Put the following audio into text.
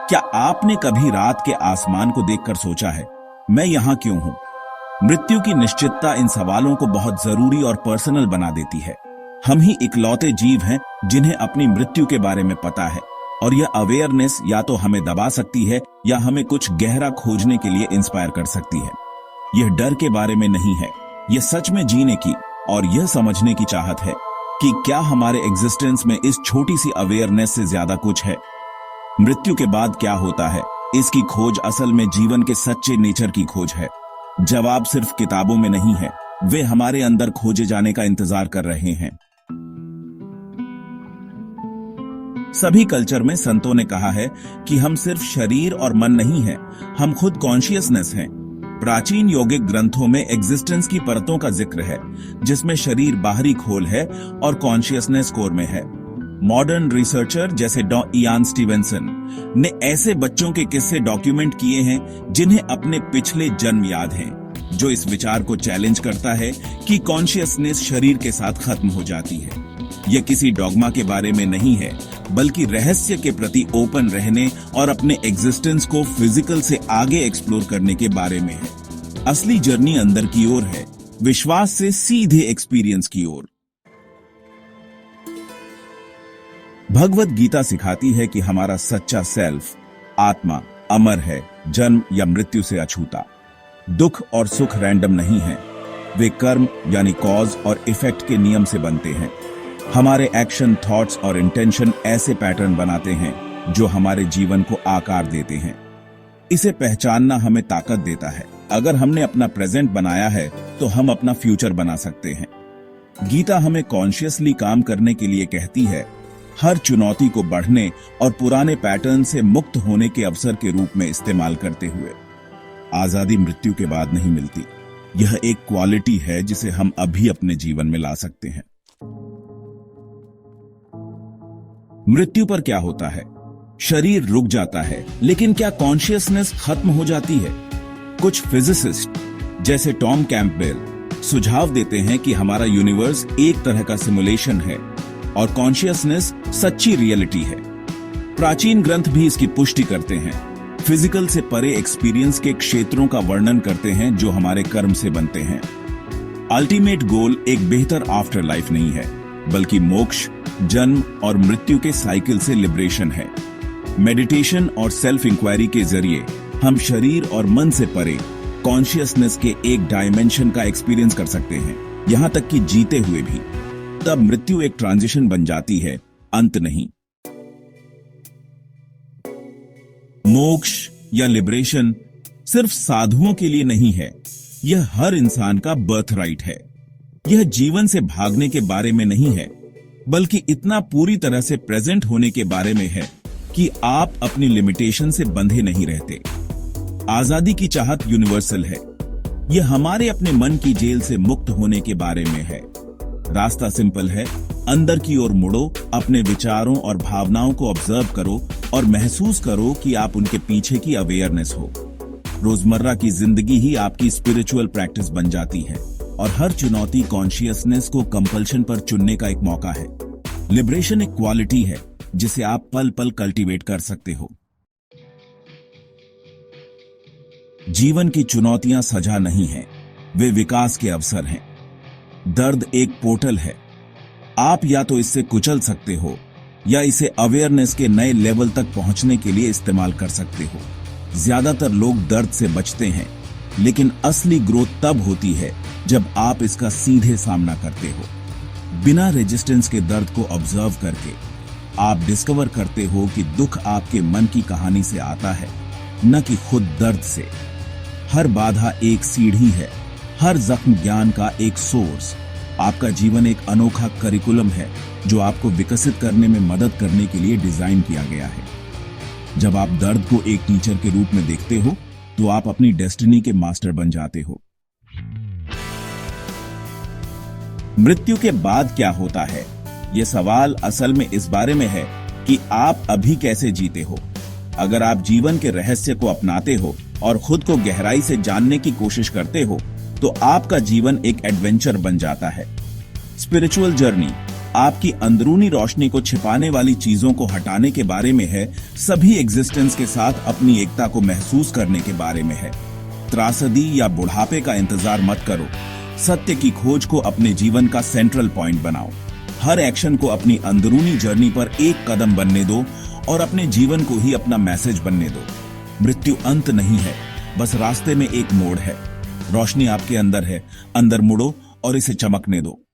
क्या आपने कभी रात के आसमान को देखकर सोचा है, मैं यहाँ क्यों हूँ? मृत्यु की निश्चितता इन सवालों को बहुत जरूरी और पर्सनल बना देती है। हम ही इकलौते जीव हैं जिन्हें अपनी मृत्यु के बारे में पता है, और यह अवेयरनेस या तो हमें दबा सकती है या हमें कुछ गहरा खोजने के लिए इंस्पायर कर सकती है। यह डर के बारे में नहीं है, यह सच में जीने की और यह समझने की चाहत है कि क्या हमारे एग्जिस्टेंस में इस छोटी सी अवेयरनेस से ज्यादा कुछ है। मृत्यु के बाद क्या होता है, इसकी खोज असल में जीवन के सच्चे नेचर की खोज है। जवाब सिर्फ किताबों में नहीं है, वे हमारे अंदर खोजे जाने का इंतजार कर रहे हैं। सभी कल्चर में संतों ने कहा है कि हम सिर्फ शरीर और मन नहीं हैं, हम खुद कॉन्शियसनेस हैं। प्राचीन योगिक ग्रंथों में एग्जिस्टेंस की परतों का जिक्र है, जिसमें शरीर बाहरी खोल है और कॉन्शियसनेस कोर में है। मॉडर्न रिसर्चर जैसे इयान स्टीवेंसन ने ऐसे बच्चों के किस्से डॉक्यूमेंट किए हैं जिन्हें अपने पिछले जन्म याद हैं, जो इस विचार को चैलेंज करता है कि कॉन्शियसनेस शरीर के साथ खत्म हो जाती है। यह किसी डॉगमा के बारे में नहीं है, बल्कि रहस्य के प्रति ओपन रहने और अपने एग्जिस्टेंस को फिजिकल से आगे एक्सप्लोर करने के बारे में है। असली जर्नी अंदर की ओर है, विश्वास से सीधे एक्सपीरियंस की ओर। भगवत गीता सिखाती है कि हमारा सच्चा सेल्फ, आत्मा, अमर है, जन्म या मृत्यु से अछूता। दुख और सुख रैंडम नहीं है, वे कर्म यानी कॉज और इफेक्ट के नियम से बनते हैं। हमारे एक्शन, थॉट्स और इंटेंशन ऐसे पैटर्न बनाते हैं जो हमारे जीवन को आकार देते हैं। इसे पहचानना हमें ताकत देता है। अगर हमने अपना प्रेजेंट बनाया है तो हम अपना फ्यूचर बना सकते हैं। गीता हमें कॉन्शियसली काम करने के लिए कहती है, हर चुनौती को बढ़ने और पुराने पैटर्न से मुक्त होने के अवसर के रूप में इस्तेमाल करते हुए। आजादी मृत्यु के बाद नहीं मिलती, यह एक क्वालिटी है जिसे हम अभी अपने जीवन में ला सकते हैं। मृत्यु पर क्या होता है? शरीर रुक जाता है, लेकिन क्या कॉन्शियसनेस खत्म हो जाती है? कुछ फिजिसिस्ट जैसे टॉम कैंपबेल सुझाव देते हैं कि हमारा यूनिवर्स एक तरह का सिमुलेशन है और कॉन्शियसनेस सच्ची रियलिटी है। प्राचीन ग्रंथ भी इसकी पुष्टि करते हैं। फिजिकल से परे एक्सपीरियंस के क्षेत्रों का वर्णन करते हैं जो हमारे कर्म से बनते हैं। अल्टीमेट गोल एक बेहतर आफ्टर लाइफ नहीं है, बल्कि मोक्ष, जन्म और मृत्यु के साइकिल से लिबरेशन है। मेडिटेशन और सेल्फ इंक्वायरी के जरिए हम शरीर और मन से परे कॉन्शियसनेस के एक डायमेंशन का एक्सपीरियंस कर सकते हैं, यहां तक कि जीते हुए भी। तब मृत्यु एक ट्रांजिशन बन जाती है, अंत नहीं। मोक्ष या लिबरेशन सिर्फ साधुओं के लिए नहीं है, यह हर इंसान का बर्थ राइट है। यह जीवन से भागने के बारे में नहीं है, बल्कि इतना पूरी तरह से प्रेजेंट होने के बारे में है कि आप अपनी लिमिटेशन से बंधे नहीं रहते। आजादी की चाहत यूनिवर्सल है, यह हमारे अपने मन की जेल से मुक्त होने के बारे में है। रास्ता सिंपल है, अंदर की ओर मुड़ो, अपने विचारों और भावनाओं को ऑब्जर्व करो और महसूस करो कि आप उनके पीछे की अवेयरनेस हो। रोजमर्रा की जिंदगी ही आपकी स्पिरिचुअल प्रैक्टिस बन जाती है और हर चुनौती कॉन्शियसनेस को कंपल्शन पर चुनने का एक मौका है। लिबरेशन एक क्वालिटी है जिसे आप पल पल कल्टीवेट कर सकते हो। जीवन की चुनौतियां सजा नहीं हैं, वे विकास के अवसर हैं। दर्द एक पोर्टल है, आप या तो इससे कुचल सकते हो या इसे अवेयरनेस के नए लेवल तक पहुंचने के लिए इस्तेमाल कर सकते हो। ज्यादातर लोग दर्द से बचते हैं, लेकिन असली ग्रोथ तब होती है जब आप इसका सीधे सामना करते हो। बिना रेजिस्टेंस के दर्द को ऑब्जर्व करके आप डिस्कवर करते हो कि दुख आपके मन की कहानी से आता है, न कि खुद दर्द से। हर बाधा एक सीढ़ी है, हर जख्म ज्ञान का एक सोर्स। आपका जीवन एक अनोखा करिकुलम है जो आपको विकसित करने में मदद करने के लिए डिजाइन किया गया है। जब आप दर्द को एक टीचर के रूप में देखते हो तो आप अपनी डेस्टिनी के मास्टर बन जाते हो। मृत्यु के बाद क्या होता है? यह सवाल असल में इस बारे में है कि आप अभी कैसे जीते हो। अगर आप जीवन के रहस्य को अपनाते हो और खुद को गहराई से जानने की कोशिश करते हो तो आपका जीवन एक एडवेंचर बन जाता है। स्पिरिचुअल जर्नी आपकी अंदरूनी रोशनी को छिपाने वाली चीजों को हटाने के बारे में है, सभी एग्जिस्टेंस के साथ अपनी एकता को महसूस करने के बारे में है। त्रासदी या बुढ़ापे का इंतजार मत करो, सत्य की खोज को अपने जीवन का सेंट्रल पॉइंट बनाओ। हर एक्शन को अपनी अंदरूनी जर्नी पर एक कदम बनने दो और अपने जीवन को ही अपना मैसेज बनने दो। मृत्यु अंत नहीं है, बस रास्ते में एक मोड़ है। रोशनी आपके अंदर है, अंदर मुड़ो और इसे चमकने दो।